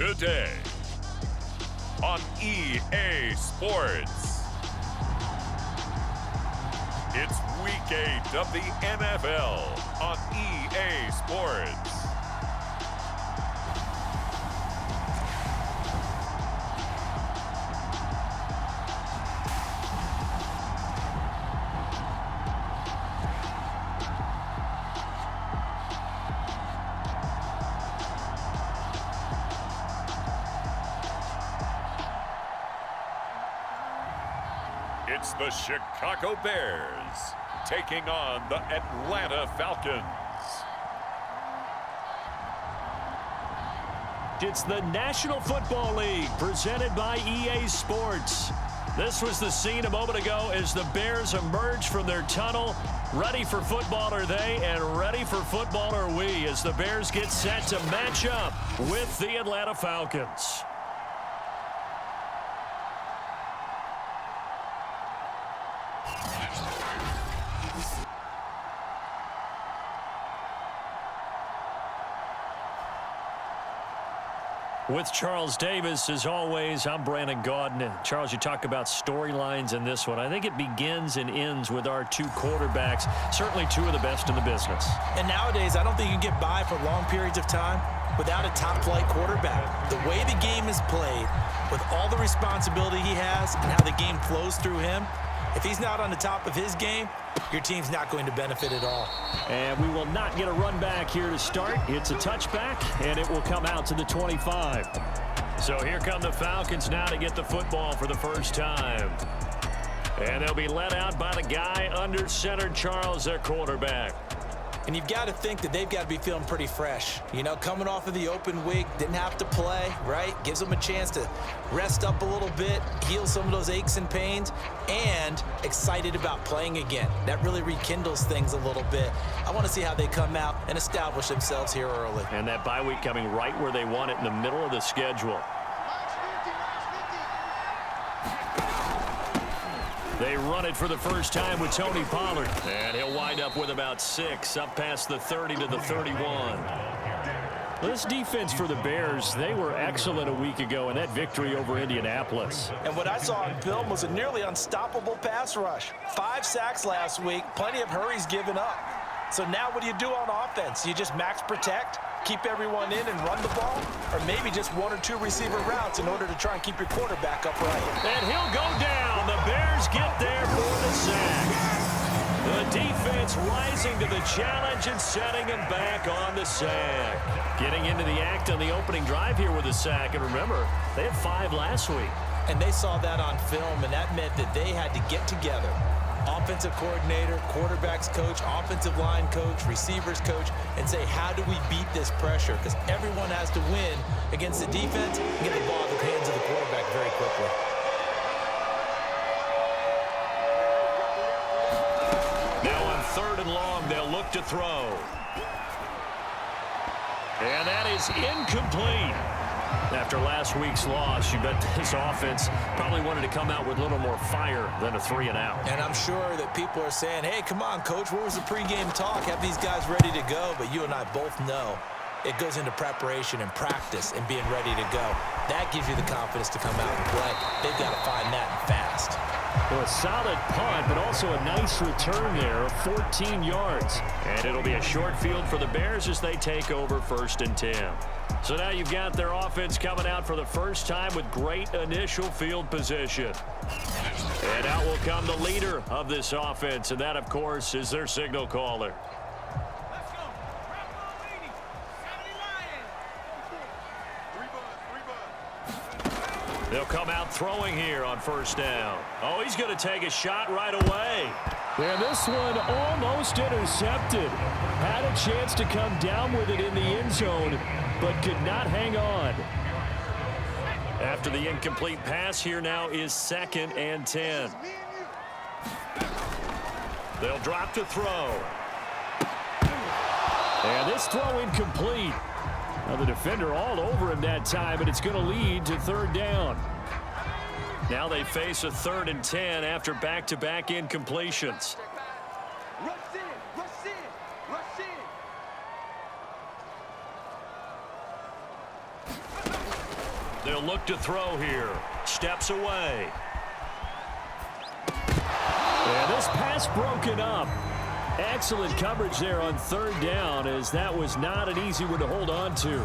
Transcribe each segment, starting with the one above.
today on EA Sports. It's Week 8 of the NFL on EA Sports. It's the Chicago Bears taking on the Atlanta Falcons. It's the National Football League presented by EA Sports. This was the scene a moment ago as the Bears emerged from their tunnel. Ready for football are they, and ready for football are we as the Bears get set to match up with the Atlanta Falcons. With Charles Davis, as always, I'm Brandon Gaudin. Charles, you talk about storylines in this one. I think it begins and ends with our two quarterbacks, certainly two of the best in the business. And nowadays, I don't think you can get by for long periods of time without a top-flight quarterback. The way the game is played, with all the responsibility he has and how the game flows through him, if he's not on the top of his game, your team's not going to benefit at all. And we will not get a run back here to start. It's a touchback, and it will come out to the 25. So here come the Falcons now to get the football for the first time. And they'll be led out by the guy under center, Charles, their quarterback. And you've got to think that they've got to be feeling pretty fresh. You know, coming off of the open week, didn't have to play, right? Gives them a chance to rest up a little bit, heal some of those aches and pains, and excited about playing again. That really rekindles things a little bit. I want to see how they come out and establish themselves here early. And that bye week coming right where they want it in the middle of the schedule. They run it for the first time with Tony Pollard. And he'll wind up with about 6, up past the 30 to the 31. This defense for the Bears, they were excellent a week ago in that victory over Indianapolis. And what I saw on film was a nearly unstoppable pass rush. 5 sacks last week, plenty of hurries given up. So now what do you do on offense? You just max protect, keep everyone in and run the ball, or maybe just 1 or 2 receiver routes in order to try and keep your quarterback upright. And he'll go down. The Bears get there for the sack. The defense rising to the challenge and setting him back on the sack. Getting into the act on the opening drive here with a sack. And remember, they had 5 last week. And they saw that on film, and that meant that they had to get together. Offensive coordinator, quarterbacks coach, offensive line coach, receivers coach, and say, how do we beat this pressure? Because everyone has to win against the defense and get the ball in the hands of the quarterback very quickly. Now on 3rd and long, they'll look to throw. And that is incomplete. After last week's loss, you bet this offense probably wanted to come out with a little more fire than a 3 and out. And I'm sure that people are saying, hey, come on, Coach, where was the pregame talk? Have these guys ready to go? But you and I both know it goes into preparation and practice and being ready to go. That gives you the confidence to come out and play. They've got to find that fast. Well, a solid punt, but also a nice return there of 14 yards. And it'll be a short field for the Bears as they take over 1st and 10. So now you've got their offense coming out for the first time with great initial field position. And out will come the leader of this offense, and that, of course, is their signal caller. They'll come out throwing here on 1st down. Oh, he's going to take a shot right away. And this one almost intercepted. Had a chance to come down with it in the end zone, but could not hang on. After the incomplete pass, here now is 2nd and 10. They'll drop to throw. And this throw incomplete. Now the defender all over him that time, and it's going to lead to 3rd down. Now they face a 3rd and 10 after back-to-back incompletions. They'll look to throw here. Steps away. And this pass broken up. Excellent coverage there on third down, as that was not an easy one to hold on to.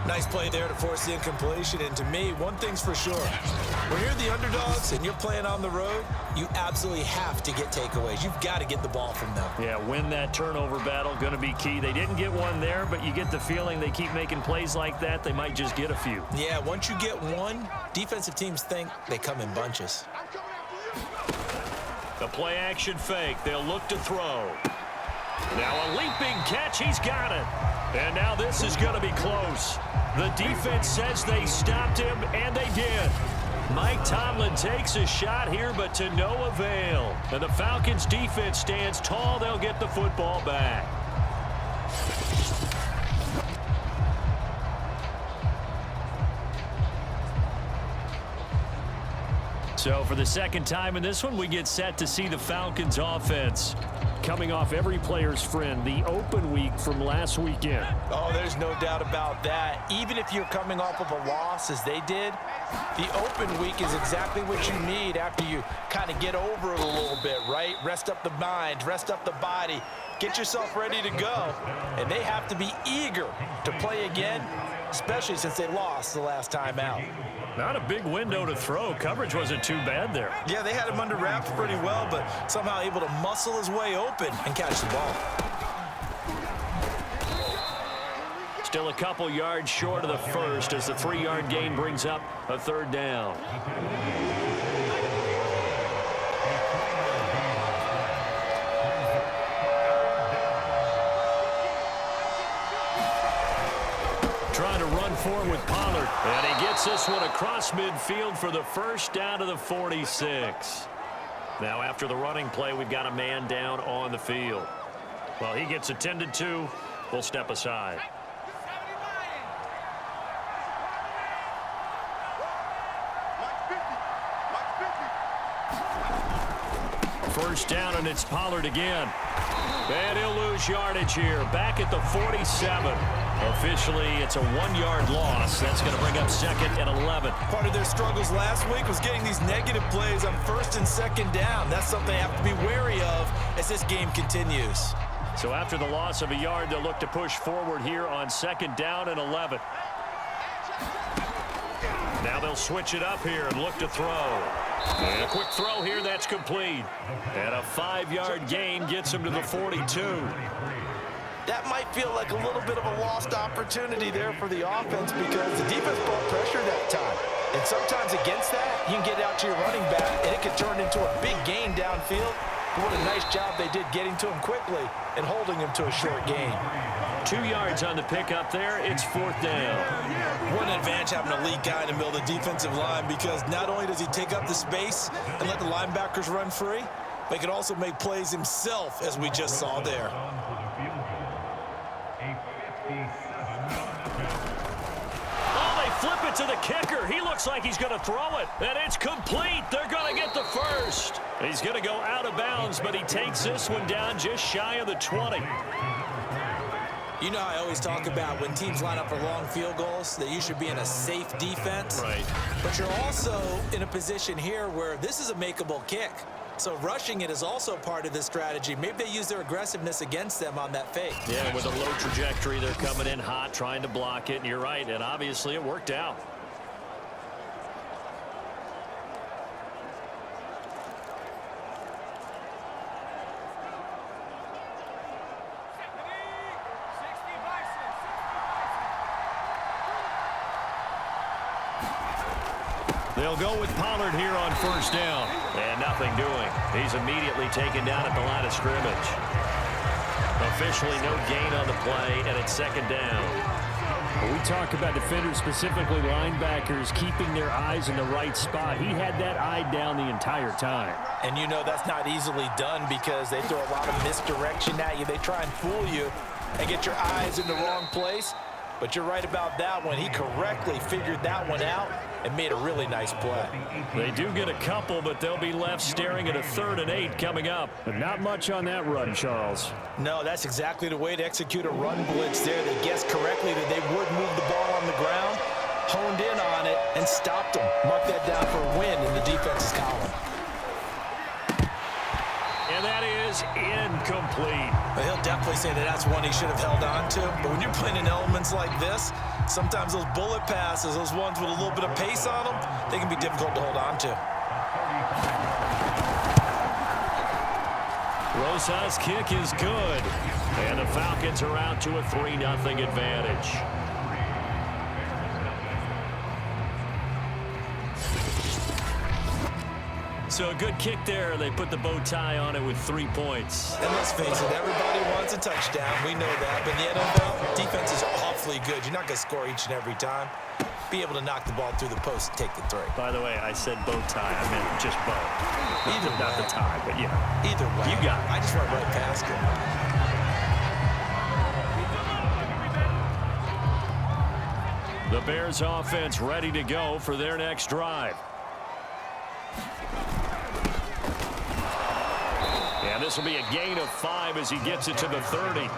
Nice play there to force the incompletion. And to me, one thing's for sure. When you're the underdogs and you're playing on the road, you absolutely have to get takeaways. You've got to get the ball from them. Yeah, win that turnover battle, going to be key. They didn't get one there, but you get the feeling they keep making plays like that, they might just get a few. Yeah, once you get one, defensive teams think they come in bunches. The play action fake. They'll look to throw. Now a leaping catch. He's got it. And now this is going to be close. The defense says they stopped him, and they did. Mike Tomlin takes a shot here, but to no avail. And the Falcons defense stands tall. They'll get the football back. So for the second time in this one, we get set to see the Falcons offense coming off every player's friend, the open week from last weekend. Oh, there's no doubt about that. Even if you're coming off of a loss as they did, the open week is exactly what you need after you kind of get over it a little bit, right? Rest up the mind, rest up the body, get yourself ready to go. And they have to be eager to play again, especially since they lost the last time out. Not a big window to throw. Coverage wasn't too bad there. Yeah, they had him under wraps pretty well, but somehow able to muscle his way open and catch the ball. Still a couple yards short of the first as the 3-yard gain brings up a third down. Trying to run forward with Pollard. And he gets this one across midfield for the first down to the 46. Now after the running play, we've got a man down on the field. Well, he gets attended to. We'll step aside. First down, and it's Pollard again. And he'll lose yardage here. Back at the 47. Officially, it's a 1-yard loss. That's going to bring up second and 11. Part of their struggles last week was getting these negative plays on first and second down. That's something they have to be wary of as this game continues. So after the loss of a yard, they'll look to push forward here on second down and 11. Now they'll switch it up here and look to throw. And a quick throw here, that's complete. And a 5-yard gain gets him to the 42. That might feel like a little bit of a lost opportunity there for the offense because the defense brought pressure that time. And sometimes against that, you can get out to your running back, and it could turn into a big gain downfield. But what a nice job they did getting to him quickly and holding him to a short gain. 2 yards on the pickup there. It's fourth down. What an advantage having a lead guy in the middle of the defensive line, because not only does he take up the space and let the linebackers run free, but he can also make plays himself, as we just saw there. Oh, they flip it to the kicker. He looks like he's going to throw it, and it's complete. They're going to get the first. He's going to go out of bounds, but he takes this one down just shy of the 20. You know, I always talk about when teams line up for long field goals that you should be in a safe defense. Right. But you're also in a position here where this is a makeable kick. So rushing it is also part of this strategy. Maybe they use their aggressiveness against them on that fake. Yeah, with a low trajectory, they're coming in hot, trying to block it. And you're right, and obviously it worked out. They'll go with Pollard here on first down. And nothing doing. He's immediately taken down at the line of scrimmage. Officially no gain on the play, and it's second down. When we talk about defenders, specifically linebackers, keeping their eyes in the right spot. He had that eye down the entire time. And you know that's not easily done because they throw a lot of misdirection at you. They try and fool you and get your eyes in the wrong place. But you're right about that one. He correctly figured that one out and made a really nice play. They do get a couple, but they'll be left staring at a 3rd and 8 coming up. But not much on that run, Charles. No, that's exactly the way to execute a run blitz there. They guessed correctly that they would move the ball on the ground, honed in on it and stopped them. Mark that down for a win in the defense's column. And that is incomplete. But he'll definitely say that that's one he should have held on to. But when you're playing in elements like this, sometimes those bullet passes, those ones with a little bit of pace on them, they can be difficult to hold on to. Rosa's kick is good. And the Falcons are out to a 3-0 advantage. So a good kick there. They put the bow tie on it with 3 points. And let's face it, everybody wants a touchdown. We know that. But in the NFL, defense is awfully good. You're not going to score each and every time. Be able to knock the ball through the post and take the 3. By the way, I said bow tie. I meant just bow. Either not way. the tie, but yeah. Either way. You got it. I just went right past him. The Bears offense ready to go for their next drive. And this will be a gain of 5 as he gets it to the 30.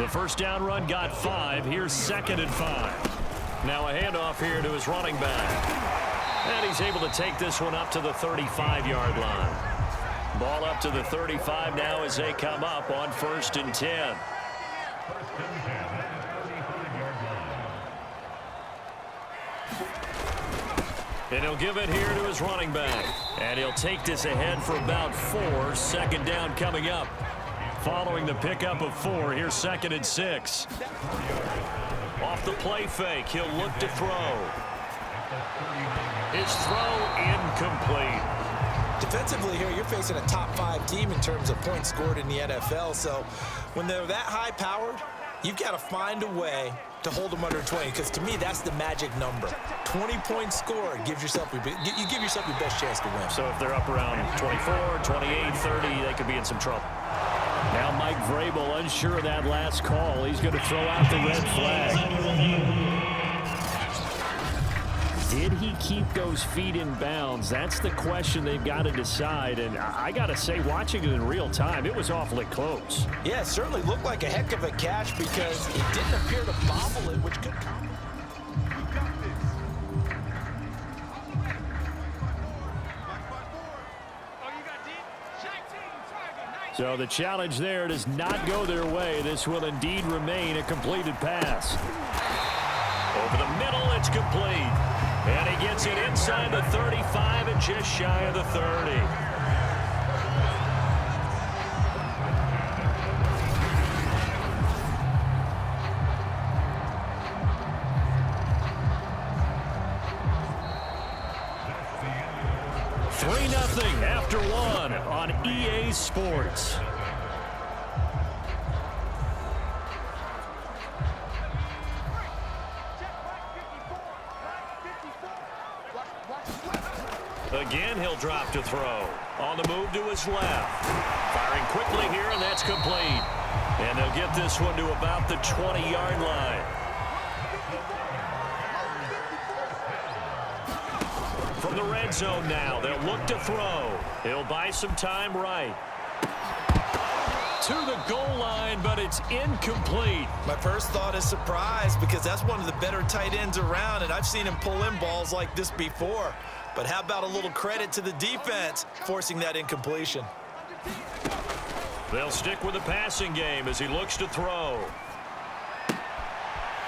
The first down run got 5. Here's 2nd and 5. Now a handoff here to his running back. And he's able to take this one up to the 35-yard line. Ball up to the 35 now as they come up on 1st and 10. And he'll give it here to his running back. And he'll take this ahead for about 4. 2nd down coming up. Following the pickup of 4, here's 2nd and 6. Off the play fake, he'll look to throw. His throw incomplete. Defensively here, you're facing a top 5 team in terms of points scored in the NFL. So when they're that high-powered, you've got to find a way to hold them under 20, because to me, that's the magic number. 20 points scored, you give yourself your best chance to win. So if they're up around 24, 28, 30, they could be in some trouble. Now Mike Vrabel unsure of that last call. He's going to throw out the red flag. Did he keep those feet in bounds? That's the question they've got to decide. And I got to say, watching it in real time, it was awfully close. Yeah, it certainly looked like a heck of a catch because it didn't appear to bobble it, which could come. So the challenge there does not go their way. This will indeed remain a completed pass. Over the middle, it's complete. And he gets it inside the 35 and just shy of the 30. Nothing after 1 on EA Sports. Again, he'll drop to throw. On the move to his left. Firing quickly here, and that's complete. And they'll get this one to about the 20-yard line. From the red zone now, they'll look to throw. He'll buy some time right. To the goal line, but it's incomplete. My first thought is surprise because that's one of the better tight ends around, and I've seen him pull in balls like this before. But how about a little credit to the defense forcing that incompletion? They'll stick with the passing game as he looks to throw.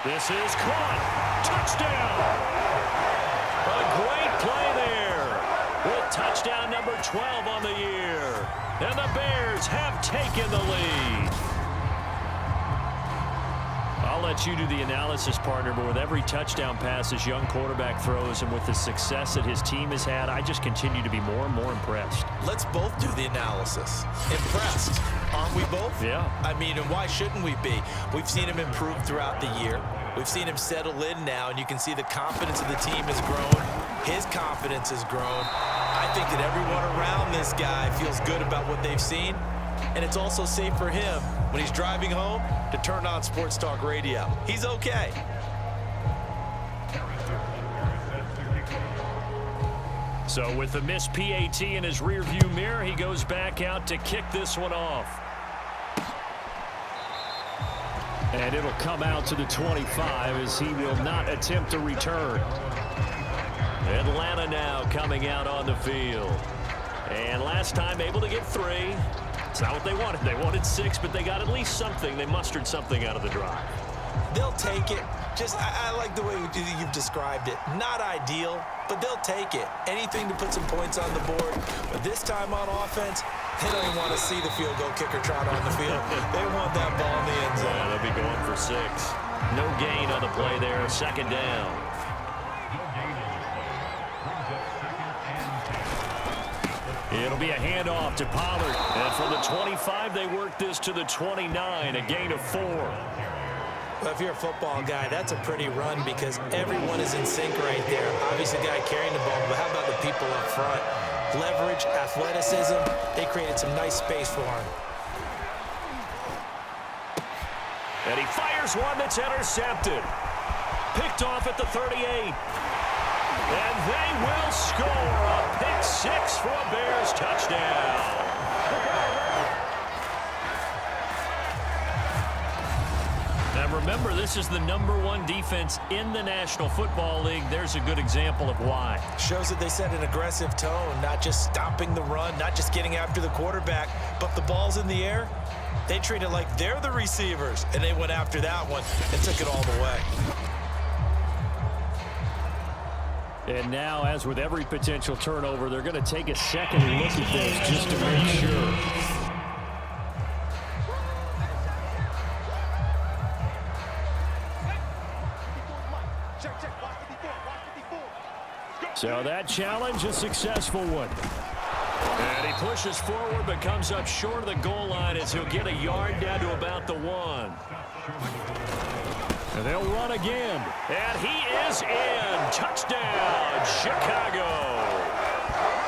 This is caught. Touchdown. A great play there. With touchdown number 12 on the year. And the Bears have taken the lead. I'll let you do the analysis, partner, but with every touchdown pass this young quarterback throws and with the success that his team has had, I just continue to be more and more impressed. Let's both do the analysis. Impressed. Aren't we both? Yeah. I mean, and why shouldn't we be? We've seen him improve throughout the year. We've seen him settle in now, and you can see the confidence of the team has grown. His confidence has grown. I think that everyone around this guy feels good about what they've seen, and it's also safe for him when he's driving home to turn on Sports Talk Radio. He's okay. So with the missed PAT in his rearview mirror, he goes back out to kick this one off. And it'll come out to the 25 as he will not attempt a return. Atlanta now coming out on the field. And last time able to get 3. It's not what they wanted. They wanted 6, but they got at least something. They mustered something out of the drive. They'll take it. Just, I like the way you've described it. Not ideal, but they'll take it. Anything to put some points on the board. But this time on offense, they don't even want to see the field goal kicker trot on the field. They want that ball in the end zone. Yeah, they'll be going for 6. No gain on the play there. 2nd down. It'll be a handoff to Pollard. And from the 25, they work this to the 29, a gain of 4. Well, if you're a football guy, that's a pretty run because everyone is in sync right there. Obviously, the guy carrying the ball, but how about the people up front? Leverage, athleticism, they created some nice space for him. And he fires one that's intercepted. Picked off at the 38. And they will score a pick 6 for a Bears touchdown. Now remember, this is the #1 defense in the National Football League. There's a good example of why. Shows that they set an aggressive tone, not just stopping the run, not just getting after the quarterback, but the ball's in the air. They treat it like they're the receivers, and they went after that one and took it all the way. And now, as with every potential turnover, they're going to take a second look at this just to make sure. So that challenge, a successful one. And he pushes forward but comes up short of the goal line as he'll get a yard down to about the 1. And they'll run again. And he is in. Touchdown, Chicago.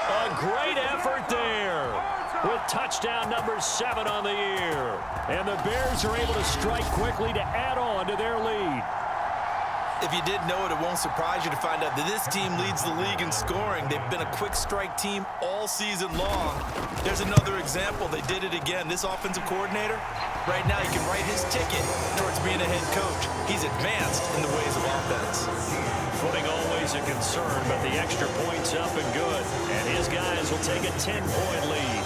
A great effort there with touchdown number 7 on the year. And the Bears are able to strike quickly to add on to their lead. If you didn't know it, it won't surprise you to find out that this team leads the league in scoring. They've been a quick strike team all season long. There's another example. They did it again. This offensive coordinator, right now, he can write his ticket towards being a head coach. He's advanced in the ways of offense. Footing always a concern, but the extra point's up and good. And his guys will take a 10-point lead.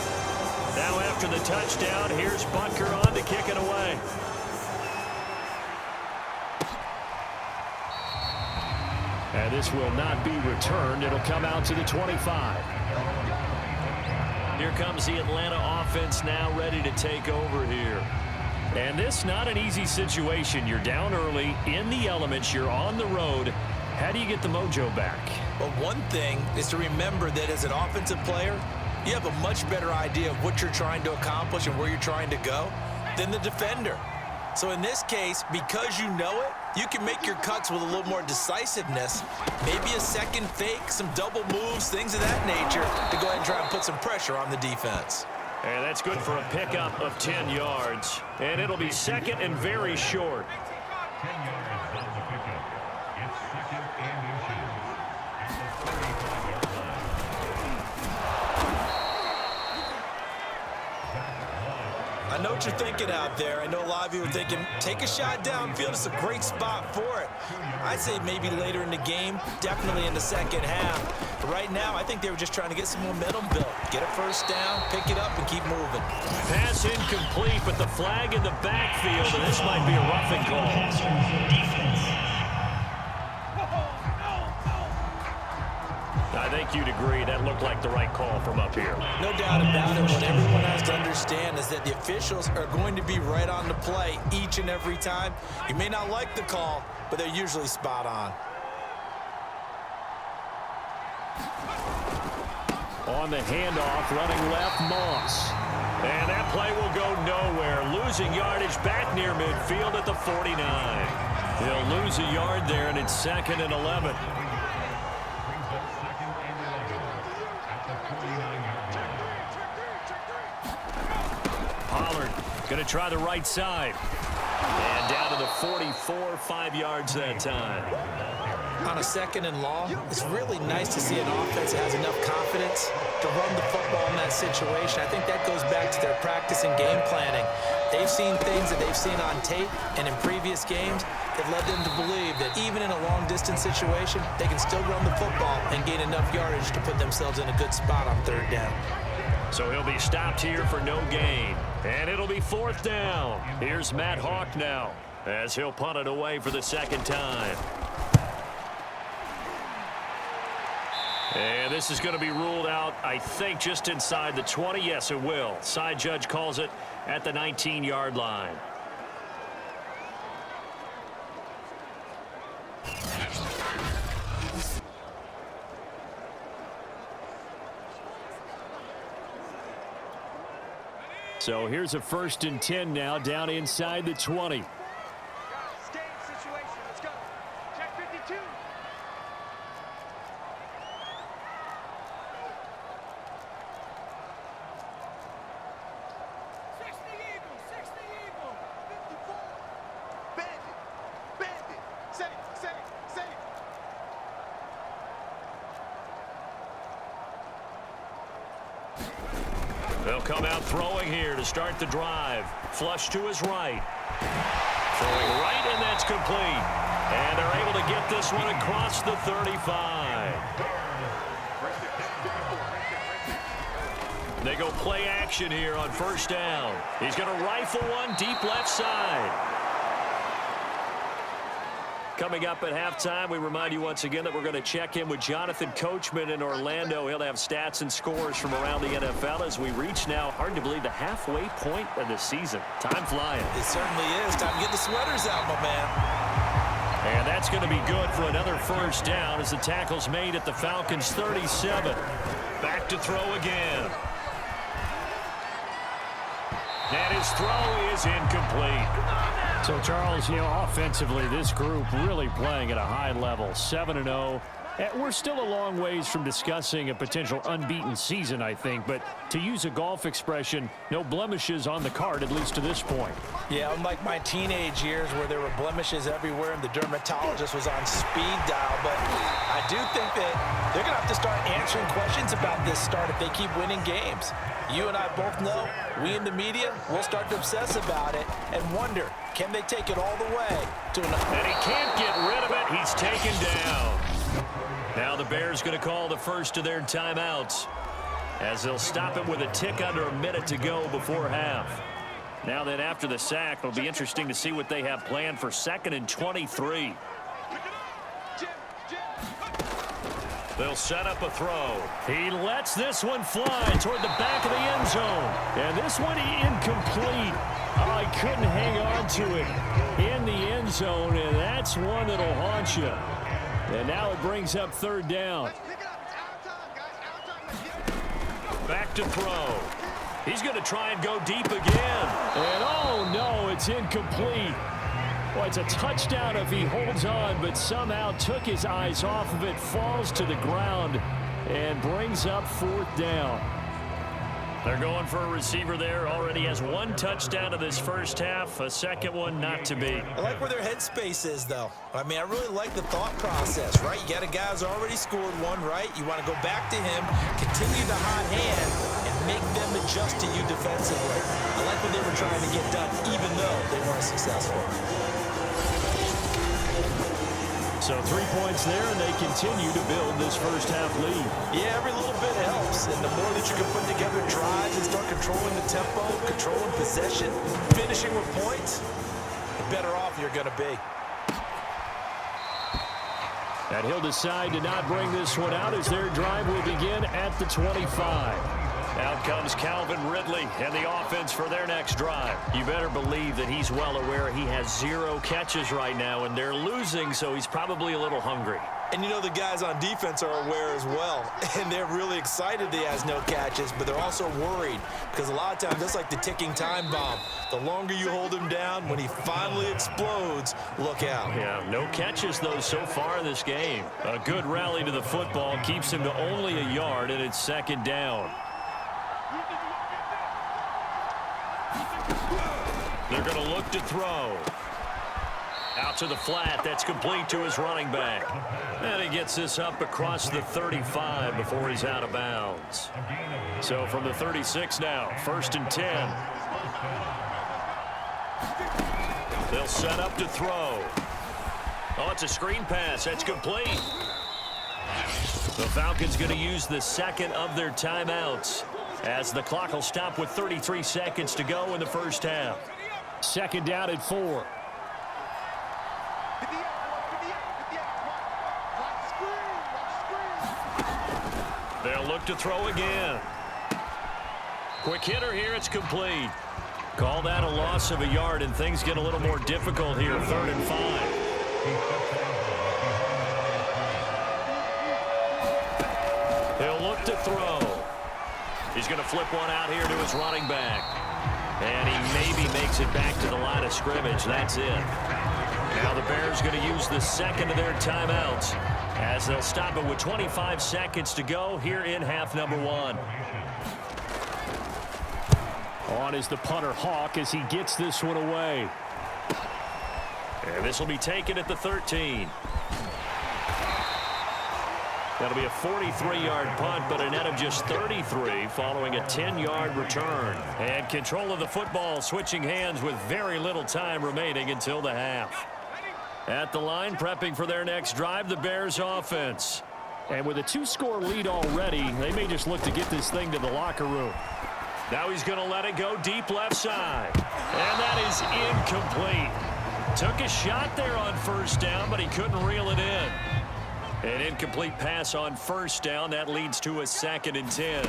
Now after the touchdown, here's Butker on to kick it away. And this will not be returned. It'll come out to the 25. Here comes the Atlanta offense now ready to take over here. And this not an easy situation. You're down early, in the elements, you're on the road. How do you get the mojo back? Well, one thing is to remember that as an offensive player, you have a much better idea of what you're trying to accomplish and where you're trying to go than the defender. So in this case, because you know it, you can make your cuts with a little more decisiveness, maybe a second fake, some double moves, things of that nature, to go ahead and try and put some pressure on the defense. And that's good for a pickup of 10 yards. And it'll be second and very short. 10 yards on the pickup. It's second and inches. I know what you're thinking out there. I know a lot of you are thinking, take a shot downfield. It's a great spot for it. I'd say maybe later in the game, definitely in the second half. But right now, I think they were just trying to get some momentum built. Get a first down, pick it up, and keep moving. Pass incomplete, but the flag in the backfield, and this might be a roughing call. I think you'd agree that looked like the right call from up here. No doubt about it. What everyone has to understand is that the officials are going to be right on the play each and every time. You may not like the call, but they're usually spot on. On the handoff, running left, Moss. And that play will go nowhere. Losing yardage back near midfield at the 49. He'll lose a yard there, and it's 2nd and 11. Pollard going to try the right side. And down to the 44, 5 yards that time. on a 2nd and long, it's really nice to see an offense that has enough confidence to run the football in that situation. I think that goes back to their practice and game planning. They've seen things that they've seen on tape and in previous games that led them to believe that even in a long-distance situation, they can still run the football and gain enough yardage to put themselves in a good spot on 3rd down. So he'll be stopped here for no gain. And it'll be 4th down. Here's Matt Hawk now as he'll punt it away for the 2nd time. And this is going to be ruled out, I think, just inside the 20. Yes, it will. Side judge calls it at the 19-yard line. So here's a 1st and 10 now, down inside the 20. They'll come out throwing here to start the drive. Flush to his right. Throwing right, and that's complete. And they're able to get this one across the 35. They go play action here on 1st down. He's going to rifle one deep left side. Coming up at halftime, we remind you once again that we're going to check in with Jonathan Coachman in Orlando. He'll have stats and scores from around the NFL as we reach now, hard to believe, the halfway point of the season. Time flying. It certainly is. Time to get the sweaters out, my man. And that's going to be good for another 1st down as the tackle's made at the Falcons' 37. Back to throw again. And his throw is incomplete. So, Charles, you know, offensively, this group really playing at a high level, 7-0. We're still a long ways from discussing a potential unbeaten season, I think. But to use a golf expression, no blemishes on the card, at least to this point. Yeah, unlike my teenage years where there were blemishes everywhere and the dermatologist was on speed dial. But I do think that they're going to have to start answering questions about this start if they keep winning games. You and I both know, we in the media, we'll start to obsess about it and wonder, can they take it all the way to another? And he can't get rid of it. He's taken down. Now the Bears going to call the first of their timeouts as they'll stop it with a tick under a minute to go before half. Now then, after the sack, it'll be interesting to see what they have planned for 2nd and 23. They'll set up a throw. He lets this one fly toward the back of the end zone. And this one incomplete. Oh, he couldn't hang on to it in the end zone, and that's one that'll haunt you. And now it brings up 3rd down. Back to throw. He's going to try and go deep again. And oh no, it's incomplete. Well, it's a touchdown if he holds on, but somehow took his eyes off of it, falls to the ground, and brings up 4th down. They're going for a receiver there. Already has 1 touchdown of this first half. A second one not to be. I like where their headspace is, though. I mean, I really like the thought process, right? You got a guy who's already scored one, right? You want to go back to him, continue the hot hand, and make them adjust to you defensively. I like what they were trying to get done, even though they weren't successful. So 3 points there, and they continue to build this first half lead. Yeah, every little bit helps. And the more that you can put together drives and start controlling the tempo, controlling possession, finishing with points, the better off you're going to be. And he'll decide to not bring this one out as their drive will begin at the 25. Out comes Calvin Ridley and the offense for their next drive. You better believe that he's well aware he has 0 catches right now, and they're losing, so he's probably a little hungry. And you know the guys on defense are aware as well. And they're really excited he has no catches, but they're also worried because a lot of times that's like the ticking time bomb. The longer you hold him down, when he finally explodes, look out. Yeah, no catches, though, so far in this game. A good rally to the football keeps him to only a yard, and it's 2nd down. They're going to look to throw. Out to the flat. That's complete to his running back. And he gets this up across the 35 before he's out of bounds. So from the 36 now, 1st and 10. They'll set up to throw. Oh, it's a screen pass. That's complete. The Falcons going to use the second of their timeouts as the clock will stop with 33 seconds to go in the first half. 2nd down and 4. They'll look to throw again. Quick hitter here. It's complete. Call that a loss of a yard, and things get a little more difficult here. 3rd and 5. He'll look to throw. He's going to flip one out here to his running back. And he maybe makes it back to the line of scrimmage. That's it. Now the Bears going to use the second of their timeouts as they'll stop it with 25 seconds to go here in half number 1. On is the punter Hawk as he gets this one away. And this will be taken at the 13. That'll be a 43-yard punt, but a net of just 33 following a 10-yard return. And control of the football switching hands with very little time remaining until the half. At the line, prepping for their next drive, the Bears offense. And with a 2-score lead already, they may just look to get this thing to the locker room. Now he's going to let it go deep left side. And that is incomplete. Took a shot there on 1st down, but he couldn't reel it in. An incomplete pass on 1st down. That leads to a 2nd and 10.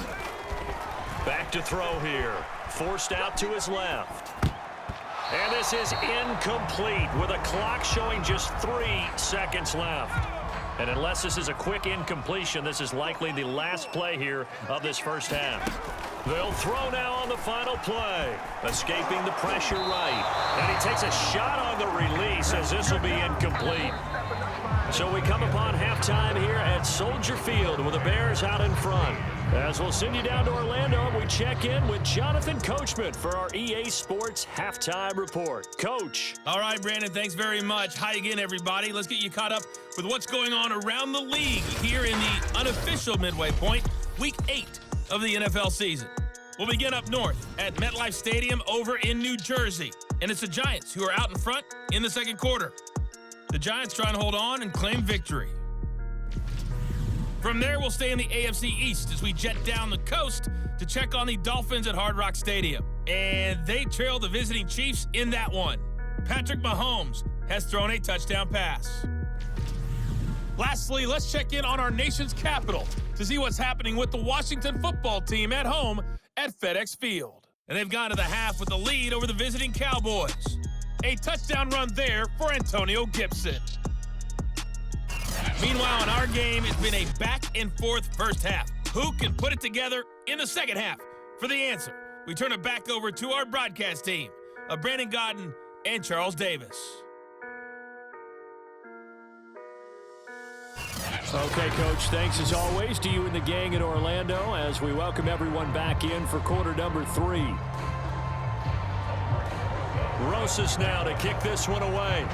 Back to throw here. Forced out to his left. And this is incomplete with a clock showing just 3 seconds left. And unless this is a quick incompletion, this is likely the last play here of this first half. They'll throw now on the final play. Escaping the pressure right. And he takes a shot on the release as this will be incomplete. So we come upon halftime here at Soldier Field with the Bears out in front. As we'll send you down to Orlando, and we check in with Jonathan Coachman for our EA Sports Halftime Report. Coach. All right, Brandon, thanks very much. Hi again, everybody. Let's get you caught up with what's going on around the league here in the unofficial midway point, Week 8 of the NFL season. We'll begin up north at MetLife Stadium over in New Jersey. And it's the Giants who are out in front in the 2nd quarter. The Giants trying to hold on and claim victory. From there, we'll stay in the AFC East as we jet down the coast to check on the Dolphins at Hard Rock Stadium. And they trail the visiting Chiefs in that one. Patrick Mahomes has thrown a touchdown pass. Lastly, let's check in on our nation's capital to see what's happening with the Washington football team at home at FedEx Field. And they've gone to the half with the lead over the visiting Cowboys. A touchdown run there for Antonio Gibson. Meanwhile, in our game, it's been a back-and-forth first half. Who can put it together in the second half? For the answer, we turn it back over to our broadcast team of Brandon Godden and Charles Davis. Okay, Coach, thanks as always to you and the gang in Orlando as we welcome everyone back in for quarter number 3. Rosas now to kick this one away.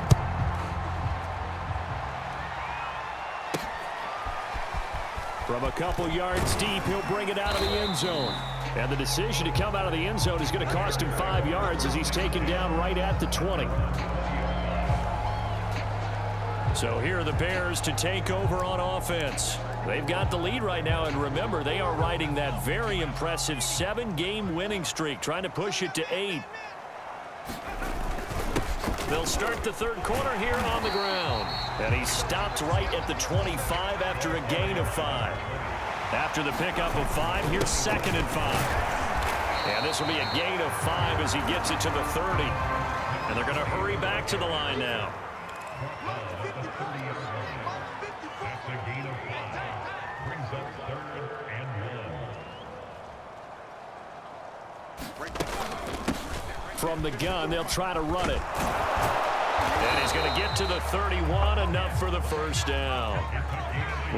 From a couple yards deep, he'll bring it out of the end zone. And the decision to come out of the end zone is going to cost him 5 yards as he's taken down right at the 20. So here are the Bears to take over on offense. They've got the lead right now, and remember, they are riding that very impressive 7-game winning streak, trying to push it to 8. They'll start the 3rd quarter here on the ground. And he stopped right at the 25 after a gain of 5. After the pickup of 5, here's 2nd and 5. And this will be a gain of 5 as he gets it to the 30. And they're going to hurry back to the line now. That's a gain of 5. Brings up 3rd and 1. From the gun, they'll try to run it. And he's going to get to the 31, enough for the first down.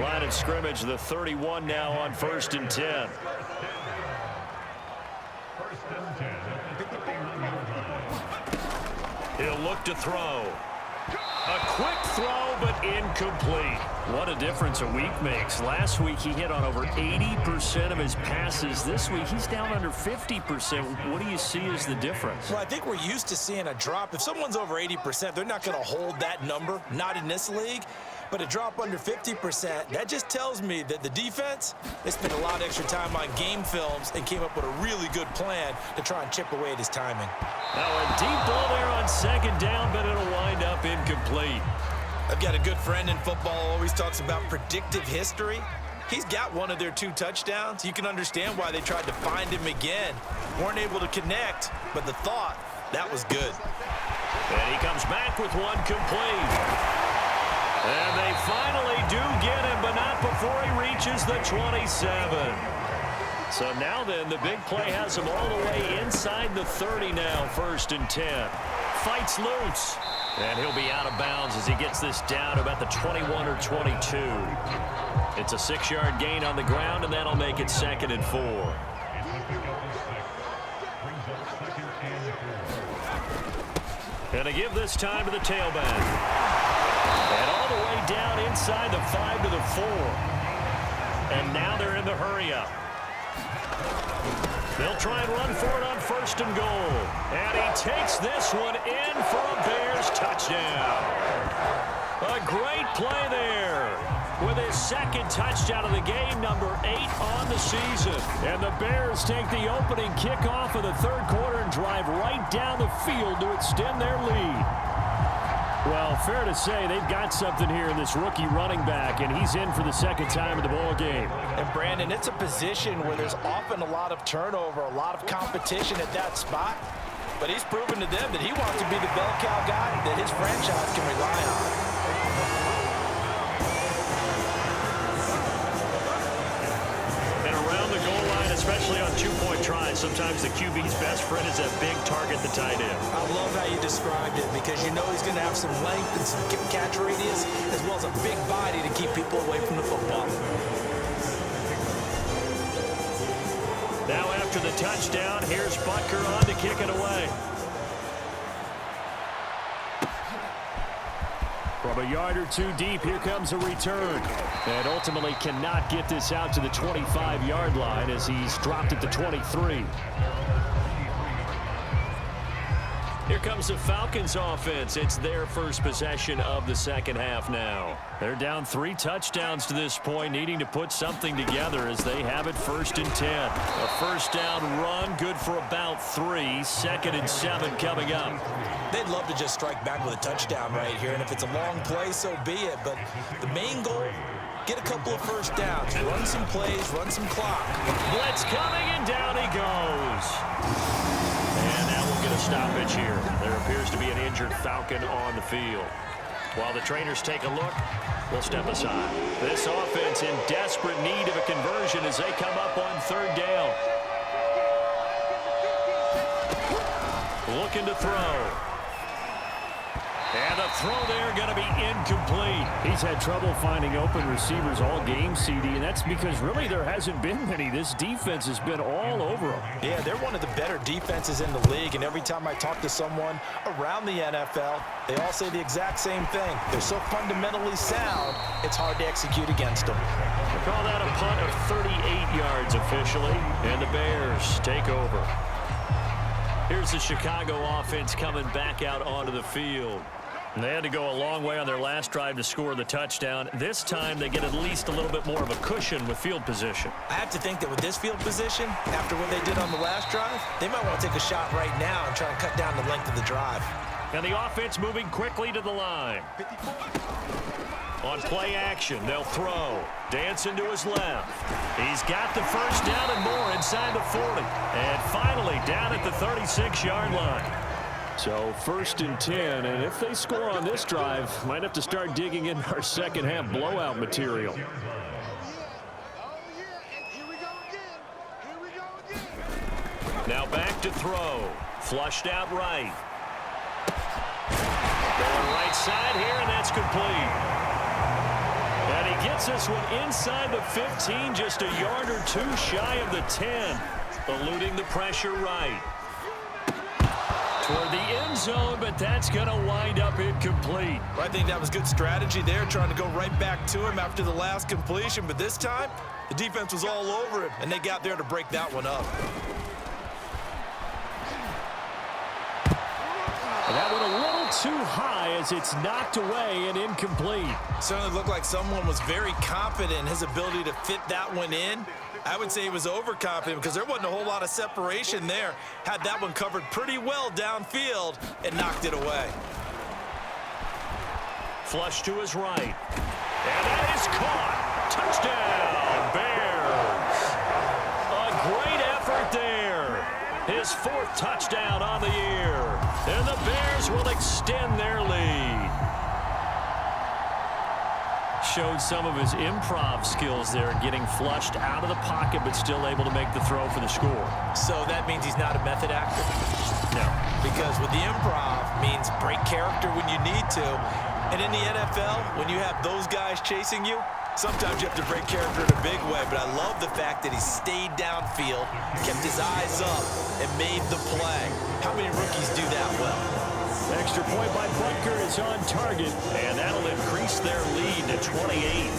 Line of scrimmage, the 31 now on 1st and 10. 1st and 10 at the 31-yard line. He'll look to throw. A quick throw, but incomplete. What a difference a week makes. Last week, he hit on over 80% of his passes. This week, he's down under 50%. What do you see as the difference? Well, I think we're used to seeing a drop. If someone's over 80%, they're not going to hold that number, not in this league. But a drop under 50%, that just tells me that the defense, they spent a lot of extra time on game films and came up with a really good plan to try and chip away at his timing. Now a deep ball there on second down, but it'll wind up incomplete. I've got a good friend in football who always talks about predictive history. He's got one of their 2 touchdowns. You can understand why they tried to find him again. Weren't able to connect, but the thought, that was good. And he comes back with one complete. And they finally do get him, but not before he reaches the 27. So now then, the big play has him all the way inside the 30 now, 1st and 10. Fights loose. And he'll be out of bounds as he gets this down to about the 21 or 22. It's a 6-yard gain on the ground, and that'll make it 2nd and 4. And to give this time to the tailback. And all the way down inside the 5 to the 4. And now they're in the hurry-up. They'll try and run for it on 1st and goal. And he takes this one in for a Bears touchdown. A great play there. With his 2nd touchdown of the game, number 8 on the season. And the Bears take the opening kickoff of the 3rd quarter and drive right down the field to extend their lead. Well, fair to say they've got something here in this rookie running back, and he's in for the 2nd time of the ball game. And Brandon, it's a position where there's often a lot of turnover, a lot of competition at that spot. But he's proven to them that he wants to be the bell cow guy that his franchise can rely on. Especially on 2-point tries, sometimes the QB's best friend is that big target, the tight end. I love how you described it because you know he's going to have some length and some catch radius as well as a big body to keep people away from the football. Now after the touchdown, here's Butker on to kick it away. From a yard or 2 deep, here comes a return. And ultimately cannot get this out to the 25-yard line as he's dropped at the 23. Here comes the Falcons offense. It's their first possession of the 2nd half now. They're down 3 touchdowns to this point, needing to put something together as they have it 1st and 10. A 1st down run, good for about 3. 2nd and 7 coming up. They'd love to just strike back with a touchdown right here, and if it's a long play, so be it. But the main goal, get a couple of 1st downs, run some plays, run some clock. Blitz coming, and down he goes. And now we'll get a stoppage here. There appears to be an injured Falcon on the field. While the trainers take a look, we'll step aside. This offense in desperate need of a conversion as they come up on 3rd down. Looking to throw. And the throw there going to be incomplete. He's had trouble finding open receivers all game, CD, and that's because really there hasn't been many. This defense has been all over them. Yeah, they're one of the better defenses in the league, and every time I talk to someone around the NFL, they all say the exact same thing. They're so fundamentally sound, it's hard to execute against them. They call that a punt of 38 yards officially, and the Bears take over. Here's the Chicago offense coming back out onto the field. And they had to go a long way on their last drive to score the touchdown. This time they get at least a little bit more of a cushion with field position. I have to think that with this field position, after what they did on the last drive, they might want to take a shot right now and try and cut down the length of the drive. And the offense moving quickly to the line. On play action, they'll throw. Dancing to his left. He's got the 1st down and more inside the 40. And finally down at the 36-yard line. So 1st and 10, and if they score on this drive, might have to start digging in our 2nd half blowout material. Now back to throw. Flushed out right. Going right side here, and that's complete. And he gets this one inside the 15, just a yard or 2 shy of the 10. Eluding the pressure right. Toward the end zone, but that's going to wind up incomplete. Well, I think that was good strategy there, trying to go right back to him after the last completion. But this time, the defense was all over him, and they got there to break that one up. And that one a little too high as it's knocked away and incomplete. Certainly looked like someone was very confident in his ability to fit that one in. I would say he was overconfident because there wasn't a whole lot of separation there. Had that one covered pretty well downfield and knocked it away. Flush to his right. And that is caught. Touchdown, Bears. A great effort there. His 4th touchdown on the year. And the Bears will extend their lead. Showed some of his improv skills there, getting flushed out of the pocket, but still able to make the throw for the score. So that means he's not a method actor? No. Because with the improv means break character when you need to. And in the NFL, when you have those guys chasing you, sometimes you have to break character in a big way. But I love the fact that he stayed downfield, kept his eyes up, and made the play. How many rookies do that well? Extra point by Butker is on target. And that'll increase their lead to 28.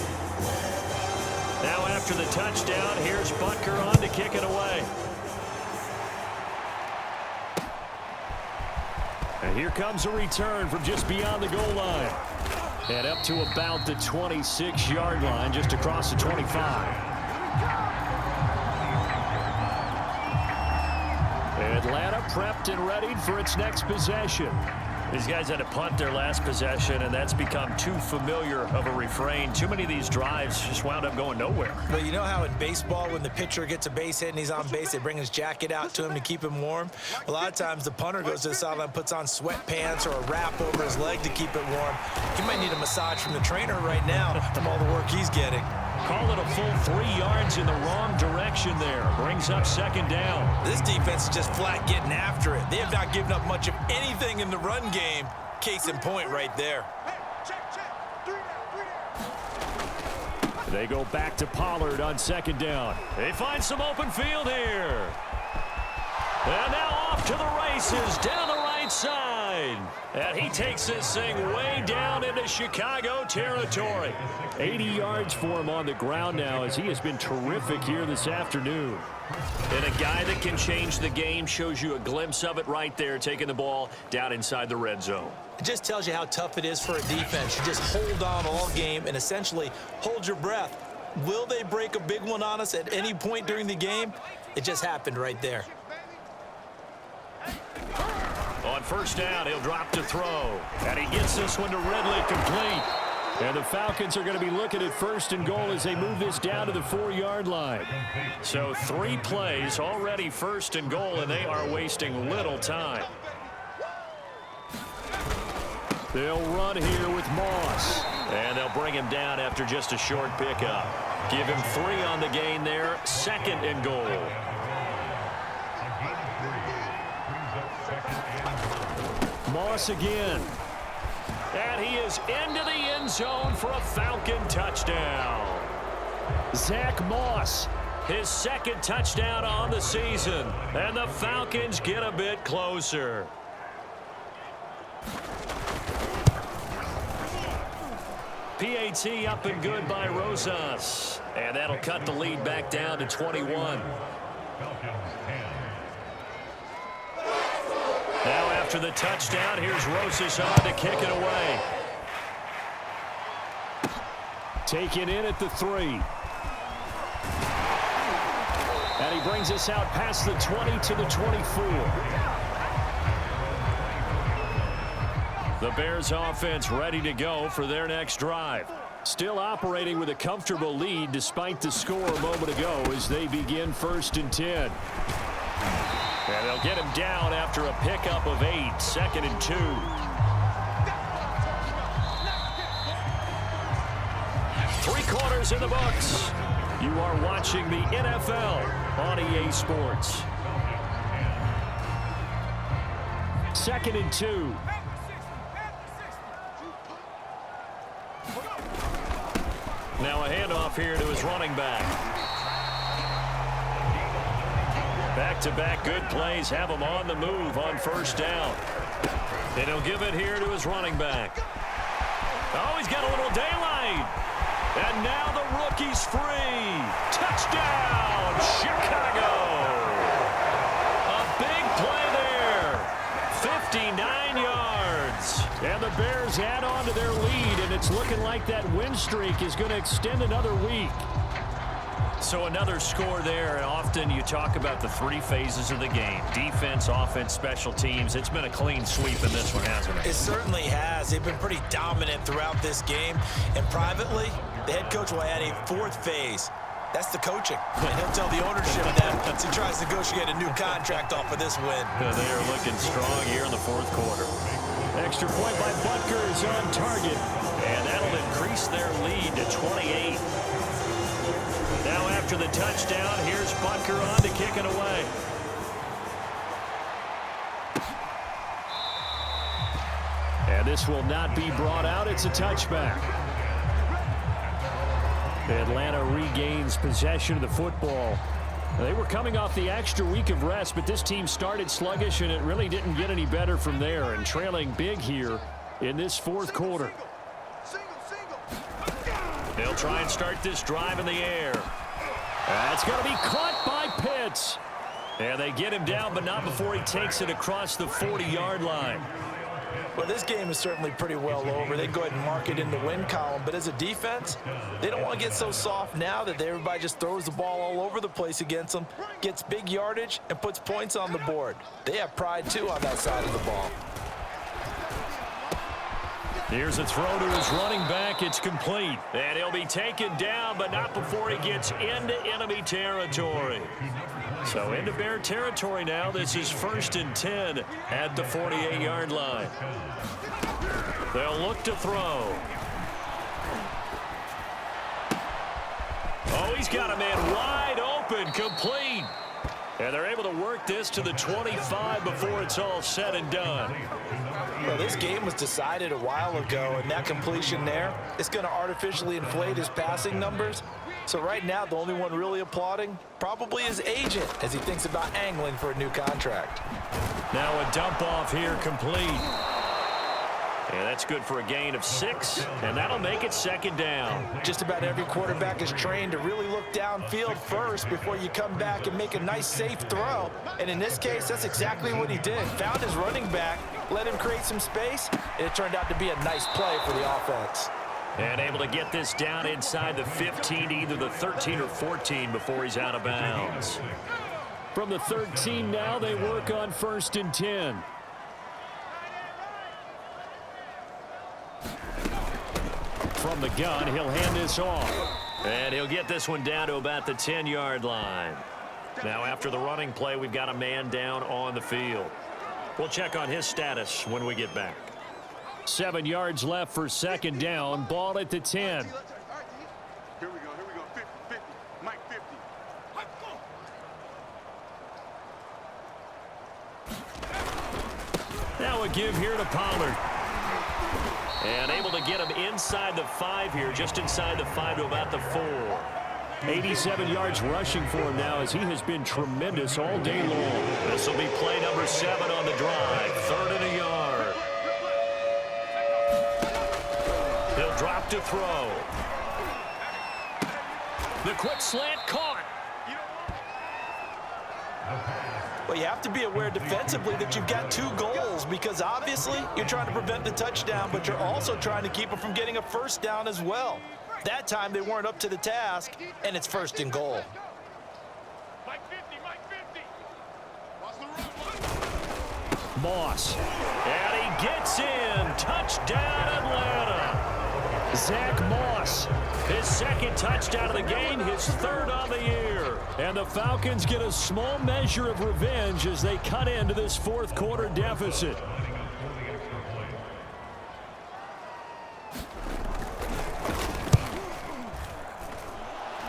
Now after the touchdown, here's Butker on to kick it away. And here comes a return from just beyond the goal line. And up to about the 26-yard line, just across the 25. Atlanta prepped and readied for its next possession. These guys had to punt their last possession, and that's become too familiar of a refrain. Too many of these drives just wound up going nowhere. But you know how in baseball, when the pitcher gets a base hit and he's on base, they bring his jacket out to him to keep him warm? A lot of times the punter goes to the sideline, puts on sweatpants or a wrap over his leg to keep it warm. He might need a massage from the trainer right now from all the work he's getting. Call it a full 3 yards in the wrong direction there. Brings up 2nd down. This defense is just flat getting after it. They have not given up much of anything in the run game. Case in point right there. They go back to Pollard on 2nd down. They find some open field here. And now off to the races down the right side. And he takes this thing way down into Chicago territory. 80 yards for him on the ground now as he has been terrific here this afternoon. And a guy that can change the game, shows you a glimpse of it right there, taking the ball down inside the red zone. It just tells you how tough it is for a defense. You just hold on all game and essentially hold your breath. Will they break a big one on us at any point during the game? It just happened right there. On 1st down, he'll drop to throw. And he gets this one to Ridley, complete. And the Falcons are going to be looking at 1st and goal as they move this down to the 4-yard line. So 3 plays, already 1st and goal, and they are wasting little time. They'll run here with Moss. And they'll bring him down after just a short pickup. Give him 3 on the gain there, 2nd and goal. Moss again. And he is into the end zone for a Falcon touchdown. Zach Moss. His 2nd touchdown on the season. And the Falcons get a bit closer. PAT up and good by Rosas. And that'll cut the lead back down to 21. Now after the touchdown, here's Rosas on to kick it away. Taken in at the 3. And he brings us out past the 20 to the 24. The Bears offense ready to go for their next drive. Still operating with a comfortable lead despite the score a moment ago as they begin 1st and 10. And they'll get him down after a pickup of 8, 2nd and 2. Three-quarters in the books. You are watching the NFL on EA Sports. 2nd and 2. Now a handoff here to his running back. Back-to-back good plays have him on the move on first down. And he'll give it here to his running back. Oh, he's got a little daylight. And now the rookie's free. Touchdown, Chicago. A big play there. 59 yards. And the Bears add on to their lead, and it's looking like that win streak is going to extend another week. So another score there. Often you talk about the three phases of the game. Defense, offense, special teams. It's been a clean sweep in this one, hasn't it? It certainly has. They've been pretty dominant throughout this game. And privately, the head coach will add a fourth phase. That's the coaching. And he'll tell the ownership that as he tries to negotiate a new contract off of this win. They are looking strong here in the fourth quarter. Extra point by Butker is on target. And that'll increase their lead to 28. Now after the touchdown, here's Butker on to kick it away. And this will not be brought out. It's a touchback. Atlanta regains possession of the football. They were coming off the extra week of rest, but this team started sluggish, and it really didn't get any better from there, and trailing big here in this fourth quarter. They'll try and start this drive in the air. That's going to be caught by Pitts. And they get him down, but not before he takes it across the 40-yard line. Well, this game is certainly pretty well over. They can go ahead and mark it in the win column. But as a defense, they don't want to get so soft now that everybody just throws the ball all over the place against them, gets big yardage, and puts points on the board. They have pride, too, on that side of the ball. Here's a throw to his running back. It's complete. And he'll be taken down, but not before he gets into enemy territory. So into Bear territory now. This is 1st and 10 at the 48-yard line. They'll look to throw. Oh, he's got a man wide open, complete. And they're able to work this to the 25 before it's all said and done. Well, this game was decided a while ago, and that completion there is going to artificially inflate his passing numbers. So right now, the only one really applauding probably his agent as he thinks about angling for a new contract. Now a dump off here complete. And that's good for a gain of 6, and that'll make it 2nd down. Just about every quarterback is trained to really look downfield first before you come back and make a nice, safe throw. And in this case, that's exactly what he did. Found his running back, let him create some space, and it turned out to be a nice play for the offense. And able to get this down inside the 15, either the 13 or 14 before he's out of bounds. From the 13 now, they work on 1st and 10. From the gun, he'll hand this off. And he'll get this one down to about the 10-yard line. Now after the running play, we've got a man down on the field. We'll check on his status when we get back. 7 yards left for 2nd down. Ball at the 10. Here we go. 50, 50. Mike 50. Now a give here to Pollard. And able to get him inside the 5 here, just inside the 5 to about the 4. 87 yards rushing for him now as he has been tremendous all day long. This will be play number 7 on the drive. 3rd and a yard. He'll drop to throw. The quick slant caught. Well, you have to be aware defensively that you've got 2 goals because obviously you're trying to prevent the touchdown, but you're also trying to keep them from getting a 1st down as well. That time they weren't up to the task, and it's 1st and goal. Mike 50. Moss. And he gets in. Touchdown, Atlanta. Zach Moss. His 2nd touchdown of the game, his 3rd on the year. And the Falcons get a small measure of revenge as they cut into this 4th quarter deficit.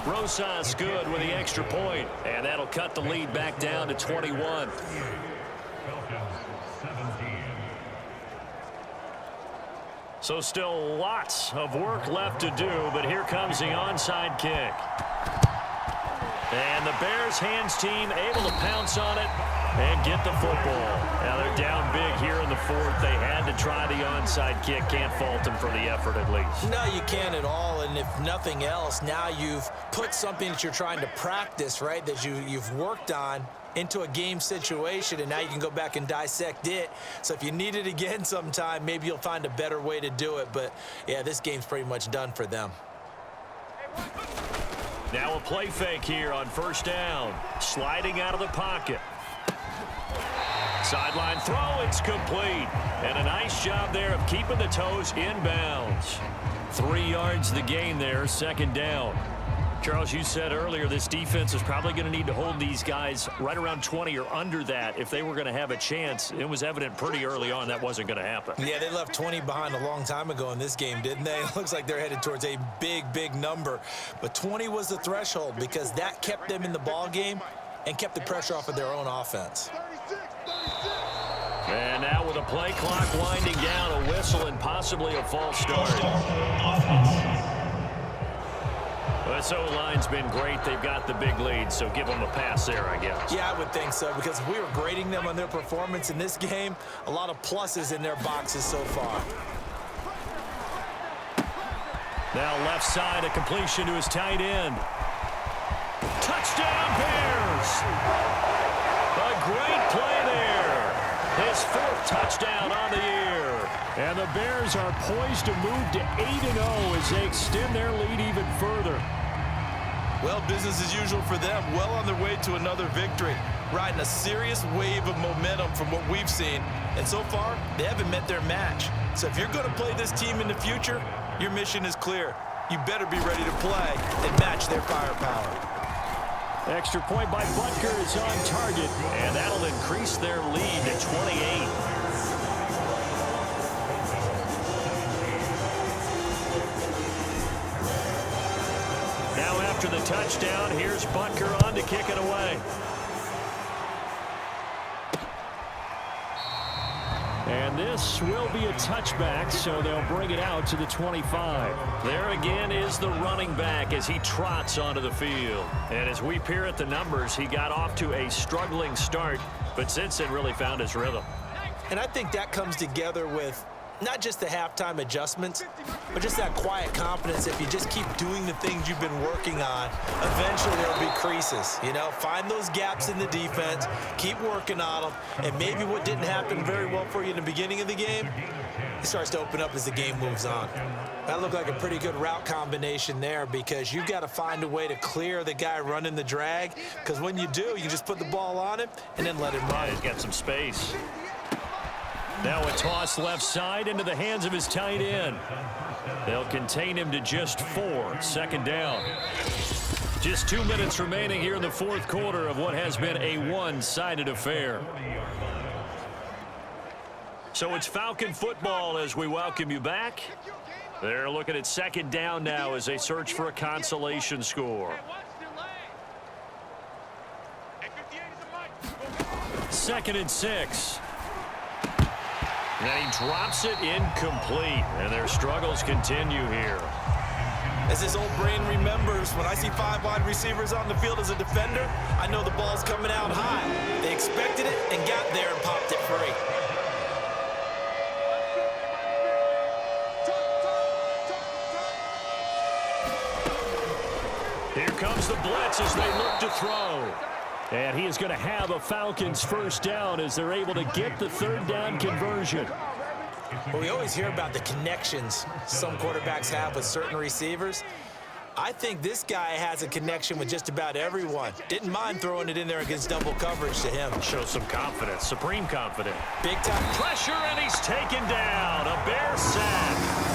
Rosas good with the extra point, and that'll cut the lead back down to 21. So still lots of work left to do, but here comes the onside kick. And the Bears hands team able to pounce on it and get the football. Now they're down big here in the fourth. They had to try the onside kick. Can't fault them for the effort at least. No, you can't at all. And if nothing else, now you've put something that you're trying to practice, right, that you've worked on into a game situation, and now you can go back and dissect it. So if you need it again sometime, maybe you'll find a better way to do it. But, yeah, this game's pretty much done for them. Now a play fake here on first down. Sliding out of the pocket. Sideline throw, it's complete. And a nice job there of keeping the toes inbounds. 3 yards the gain there, second down. Charles, you said earlier this defense is probably going to need to hold these guys right around 20 or under that if they were going to have a chance. It was evident pretty early on that wasn't going to happen. Yeah, they left 20 behind a long time ago in this game, didn't they? It looks like they're headed towards a big, big number. But 20 was the threshold because that kept them in the ball game and kept the pressure off of their own offense. And now with a play clock winding down, a whistle and possibly a false start. This O-line's been great. They've got the big lead, so give them a pass there, I guess. Yeah, I would think so, because if we were grading them on their performance in this game, a lot of pluses in their boxes so far. Now left side, a completion to his tight end. Touchdown, Bears! A great play there. His 4th touchdown on the year. And the Bears are poised to move to 8-0 as they extend their lead even further. Well, business as usual for them. Well on their way to another victory. Riding a serious wave of momentum from what we've seen. And so far, they haven't met their match. So if you're going to play this team in the future, your mission is clear. You better be ready to play and match their firepower. Extra point by Butker is on target. And that'll increase their lead to 28. Now after the touchdown, here's Butker on to kick it away. And this will be a touchback, so they'll bring it out to the 25. There again is the running back as he trots onto the field. And as we peer at the numbers, he got off to a struggling start, but since then really found his rhythm. And I think that comes together with not just the halftime adjustments, but just that quiet confidence. If you just keep doing the things you've been working on, eventually there'll be creases. You know, find those gaps in the defense, keep working on them, and maybe what didn't happen very well for you in the beginning of the game, it starts to open up as the game moves on. That looked like a pretty good route combination there, because you've got to find a way to clear the guy running the drag, because when you do, you just put the ball on him and then let him run. Yeah, he's got some space. Now a toss left side into the hands of his tight end. They'll contain him to just 4. Second down. Just 2 minutes remaining here in the fourth quarter of what has been a one-sided affair. So it's Falcon football as we welcome you back. They're looking at second down now as they search for a consolation score. 2nd and 6. And he drops it incomplete, and their struggles continue here. As his old brain remembers, when I see 5 wide receivers on the field as a defender, I know the ball's coming out high. They expected it and got there and popped it free. Here comes the blitz as they look to throw. And he is going to have a Falcons first down as they're able to get the 3rd down conversion. Well, we always hear about the connections some quarterbacks have with certain receivers. I think this guy has a connection with just about everyone. Didn't mind throwing it in there against double coverage to him. Shows some confidence, supreme confidence. Big time Pressure, and he's taken down. A Bear sack.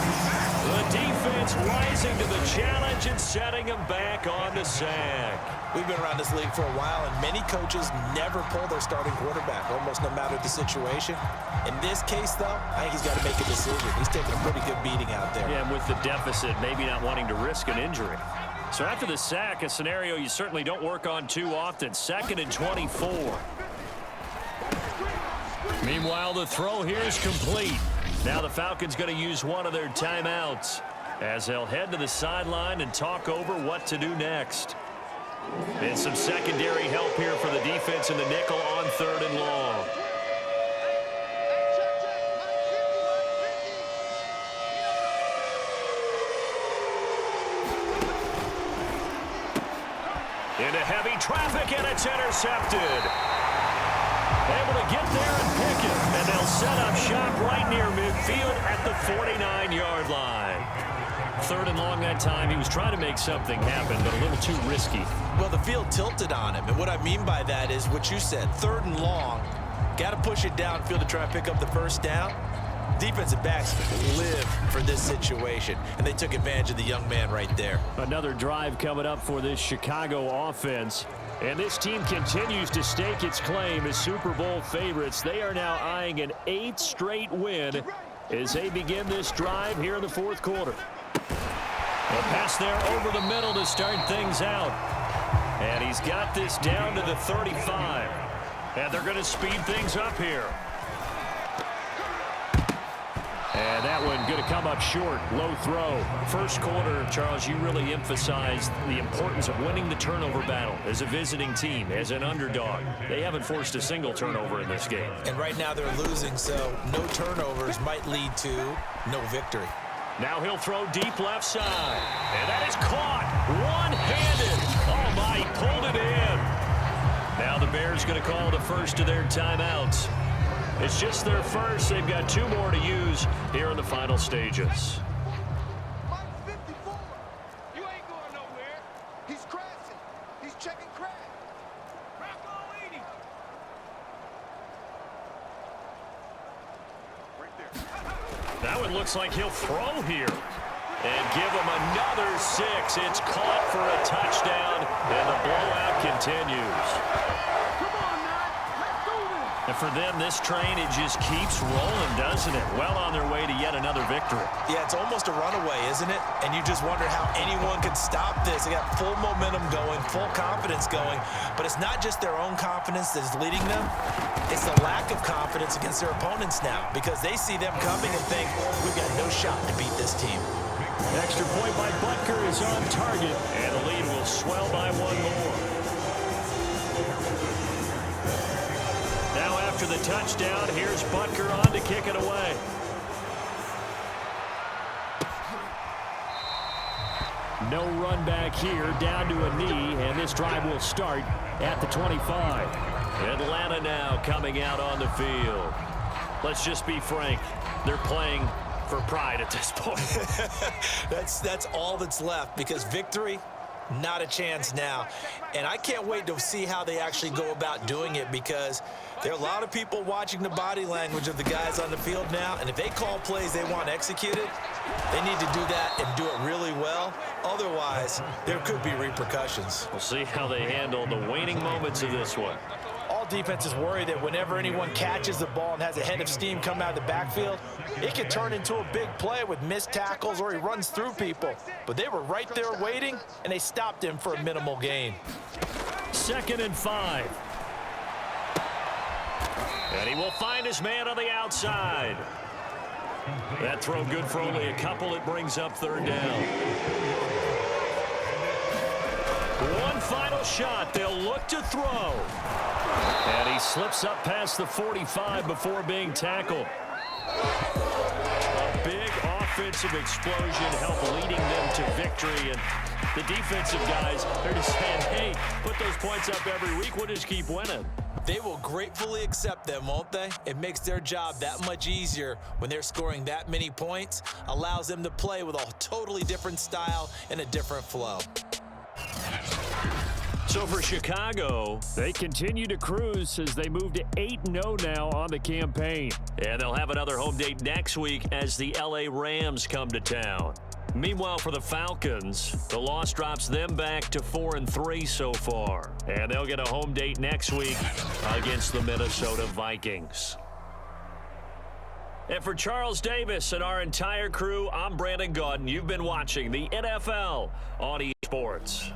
The defense rising to the challenge and setting him back on the sack. We've been around this league for a while, and many coaches never pull their starting quarterback, almost no matter the situation. In this case, though, I think he's got to make a decision. He's taking a pretty good beating out there. Yeah, and with the deficit, maybe not wanting to risk an injury. So after the sack, a scenario you certainly don't work on too often. 2nd and 24. Meanwhile, the throw here is complete. Now the Falcons going to use one of their timeouts as they'll head to the sideline and talk over what to do next. And some secondary help here for the defense in the nickel on 3rd and long. Into heavy traffic, and it's intercepted. Able to get there and pick it. And they'll set up shop right near midfield at the 49-yard line. 3rd and long that time. He was trying to make something happen, but a little too risky. Well, the field tilted on him. And what I mean by that is what you said. 3rd and long. Got to push it downfield to try and pick up the first down. Defensive backs live for this situation, and they took advantage of the young man right there. Another drive coming up for this Chicago offense. And this team continues to stake its claim as Super Bowl favorites. They are now eyeing an 8th straight win as they begin this drive here in the 4th quarter. A pass there over the middle to start things out. And he's got this down to the 35. And they're going to speed things up here. And that one going to come up short. Low throw. First quarter, Charles, you really emphasized the importance of winning the turnover battle as a visiting team, as an underdog. They haven't forced a single turnover in this game. And right now they're losing, so no turnovers might lead to no victory. Now he'll throw deep left side. And that is caught. One-handed. Oh, my, he pulled it in. Now the Bears going to call the first of their timeouts. It's just their first. They've got 2 more to use here in the final stages. Mike 54. You ain't going nowhere. He's crashing. He's checking crash. Crack on 80. Right there. That one looks like he'll throw here. And give him another 6. It's caught for a touchdown, and the blowout continues. And for them, this train, it just keeps rolling, doesn't it? Well on their way to yet another victory. Yeah, it's almost a runaway, isn't it? And you just wonder how anyone could stop this. They got full momentum going, full confidence going. But it's not just their own confidence that's leading them. It's the lack of confidence against their opponents now, because they see them coming and think, we've got no shot to beat this team. Extra point by Butker is on target. And the lead will swell by 1 more. Now after the touchdown, here's Butker on to kick it away. No run back here, down to a knee, and this drive will start at the 25. Atlanta now coming out on the field. Let's just be frank. They're playing for pride at this point. That's all that's left, because victory, not a chance now. And I can't wait to see how they actually go about doing it, because there are a lot of people watching the body language of the guys on the field now, and if they call plays they want executed, they need to do that and do it really well. Otherwise, there could be repercussions. We'll see how they handle the waning moments of this one. All defenses worry that whenever anyone catches the ball and has a head of steam come out of the backfield, it can turn into a big play with missed tackles or he runs through people. But they were right there waiting, and they stopped him for a minimal gain. 2nd and 5. And he will find his man on the outside. That throw good for only a couple. It brings up 3rd down. One final shot. They'll look to throw. And he slips up past the 45 before being tackled. A big offensive explosion helped leading them to victory. And the defensive guys, they're just saying, hey, put those points up every week. We'll just keep winning. They will gratefully accept them, won't they? It makes their job that much easier when they're scoring that many points, allows them to play with a totally different style and a different flow. So for Chicago, they continue to cruise as they move to 8-0 now on the campaign. And they'll have another home date next week as the LA Rams come to town. Meanwhile, for the Falcons, the loss drops them back to 4-3 so far. And they'll get a home date next week against the Minnesota Vikings. And for Charles Davis and our entire crew, I'm Brandon Gaudin. You've been watching the NFL on EA Sports.